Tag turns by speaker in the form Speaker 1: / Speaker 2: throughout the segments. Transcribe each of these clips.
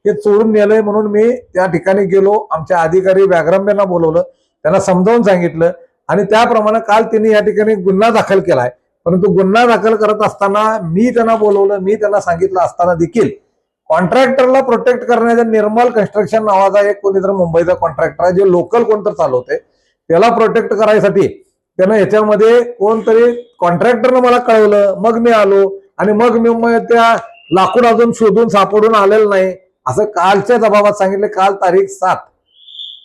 Speaker 1: हे चोरून नेलंय म्हणून मी त्या ठिकाणी गेलो. आमच्या अधिकारी व्याघ्रंबेंना बोलवलं, त्यांना समजावून सांगितलं आणि त्याप्रमाणे काल त्यांनी या ठिकाणी गुन्हा दाखल केलाय. परंतु गुन्हा दाखल करत असताना मी त्यांना बोलवलं, मी त्यांना सांगितलं असताना देखील कॉन्ट्रॅक्टरला प्रोटेक्ट करण्याचा निर्मल कन्स्ट्रक्शन नावाचा एक कोणीतरी मुंबईचा कॉन्ट्रॅक्टर आहे, जे लोकल कोणतर चालवते, त्याला प्रोटेक्ट करायसाठी त्यानं याच्यामध्ये कोणतरी कॉन्ट्रॅक्टरनं मला कळवलं. मग मी आलो आणि मग मी त्या लाकूड अजून शोधून सापडून आलेलं नाही असं कालच्या जबाबात सांगितले. काल तारीख 7.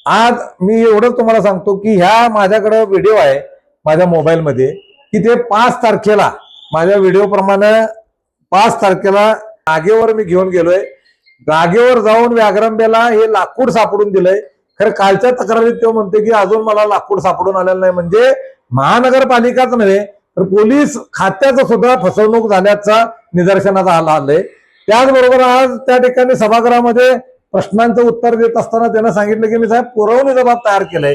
Speaker 1: आज मी एवढंच तुम्हाला सांगतो की ह्या माझ्याकडे व्हिडिओ आहे माझ्या मोबाईलमध्ये की ते 5 तारखेला माझ्या व्हिडिओ प्रमाणे 5 तारखेला जागेवर मी घेऊन गेलोय. जागेवर जाऊन व्याघ्रंबेला हे लाकूड सापडून दिलंय. खरं कालच्या तक्रारीत तो म्हणते की अजून मला लाकूड सापडून आलेलं नाही. म्हणजे महानगरपालिकाच नव्हे तर पोलीस खात्याचं सुद्धा फसवणूक झाल्याचा निदर्शनास आलंय. त्याचबरोबर आज त्या ठिकाणी सभागृहामध्ये प्रश्नांचं उत्तर देत असताना त्यानं सांगितलं की मी साहेब पुरवणी जबाब तयार केलंय,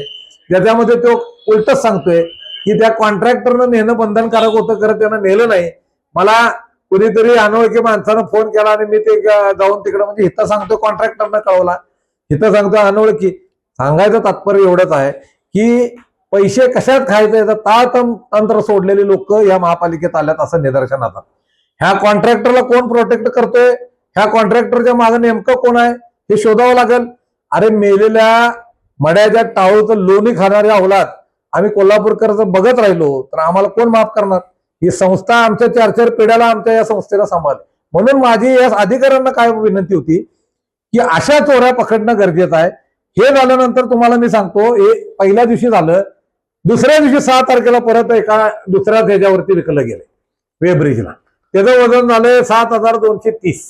Speaker 1: ज्याच्यामध्ये तो उलटच सांगतोय की त्या कॉन्ट्रॅक्टरनं नेणं बंधनकारक होतं, खरं त्यानं नेलं नाही. मला कुणीतरी अनोळखी माणसानं फोन केला आणि मी ते जाऊन तिकडं, म्हणजे इथं सांगतो कॉन्ट्रॅक्टरनं कळवला, इथं सांगतो अनोळखी. सांगायचं तात्पर्य एवढंच आहे की पैसे कशात खायचे तंत्र सोडलेली लोक या महापालिकेत आल्यात असं निदर्शनात आलं. ह्या कॉन्ट्रॅक्टरला कोण प्रोटेक्ट करतोय, ह्या कॉन्ट्रॅक्टरच्या मागे नेमकं कोण आहे हे शोधावं लागेल. अरे मेलेल्या मड्याच्या टाळूचं लोणी खाणारे अवलाद आम्ही कोल्हापूरकरचं बघत राहिलो तर आम्हाला कोण माफ करणार. ही संस्था आमच्या 4-4 पिढ्याला आमच्या या संस्थेला सांभाळ. म्हणून माझी या अधिकाऱ्यांना काय विनंती होती की अशा चोऱ्या पकडणं गरजेचं आहे. हे झाल्यानंतर तुम्हाला मी सांगतो, हे पहिल्या दिवशी झालं, दुसऱ्या दिवशी 6 तारखेला परत एका दुसऱ्या ह्याच्यावरती विकलं गेलं वेब्रिजला. त्याचं वजन झालंय 7230.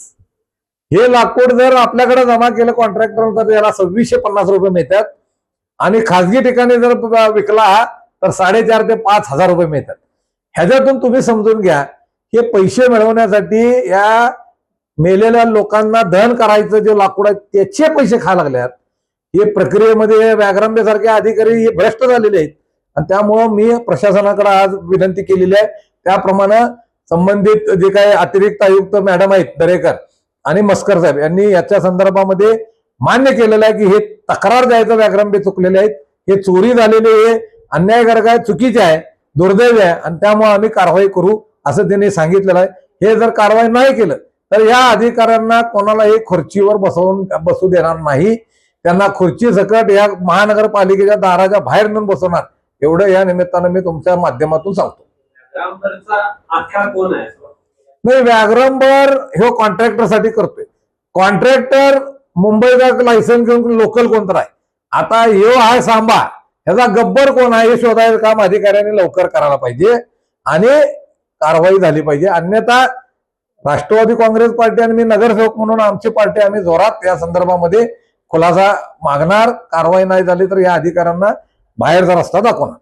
Speaker 1: हे लाकूड जर आपल्याकडे जमा केलं कॉन्ट्रॅक्टर तर याला 2650 रुपये मिळतात आणि खाजगी ठिकाणी जर विकला तर 4,500 ते 5,000 रुपये मिळतात. ह्याच्यातून तुम्ही समजून घ्या हे पैसे मिळवण्यासाठी या मेलेल्या लोकांना दहन करायचं जे लाकूड आहे त्याचे पैसे खायला लागल्यात. हे प्रक्रियेमध्ये व्याघ्रंबेसारखे अधिकारी हे भ्रष्ट झालेले आहेत आणि त्यामुळं मी प्रशासनाकडे आज विनंती केलेली आहे. त्याप्रमाणे संबंधित जे काही अतिरिक्त आयुक्त मॅडम आहेत दरेकर आणि मस्कर साहेब यांनी याच्या संदर्भामध्ये मान्य केलेलं आहे की हे तक्रार द्यायचं व्याघ्रंबे चुकलेले आहेत, हे चोरी झालेली आहे, अन्यायकारक आहे, चुकीचे आहे, दुर्दैवी आहे आणि त्यामुळे आम्ही कारवाई करू असं त्यांनी सांगितलेलं आहे. हे जर कारवाई नाही केलं तर या अधिकाऱ्यांना कोणालाही खुर्चीवर बसू देणार नाही. त्यांना खुर्ची सकट या महानगरपालिकेच्या दाराच्या बाहेर नेऊन बसवणार, एवढं या निमित्तानं मी तुमच्या माध्यमातून सांगतो. नाही, व्याघ्रंबर हे कॉन्ट्रॅक्टर साठी करतोय. कॉन्ट्रॅक्टर मुंबईचा लायसन्स घेऊन लोकल कोणतर आहे. आता ह्यो आहे सांबा, ह्याचा गब्बर कोण आहे हे शोधायचं काम अधिकाऱ्यांनी लवकर करायला पाहिजे आणि कारवाई झाली पाहिजे. अन्यथा राष्ट्रवादी काँग्रेस पार्टी आणि मी नगरसेवक म्हणून आमची पार्टी आम्ही जोरात या संदर्भामध्ये खुलासा मागणार. कारवाई नाही झाली तर या अधिकाऱ्यांना बाहेरचा रस्ता दाखवणार.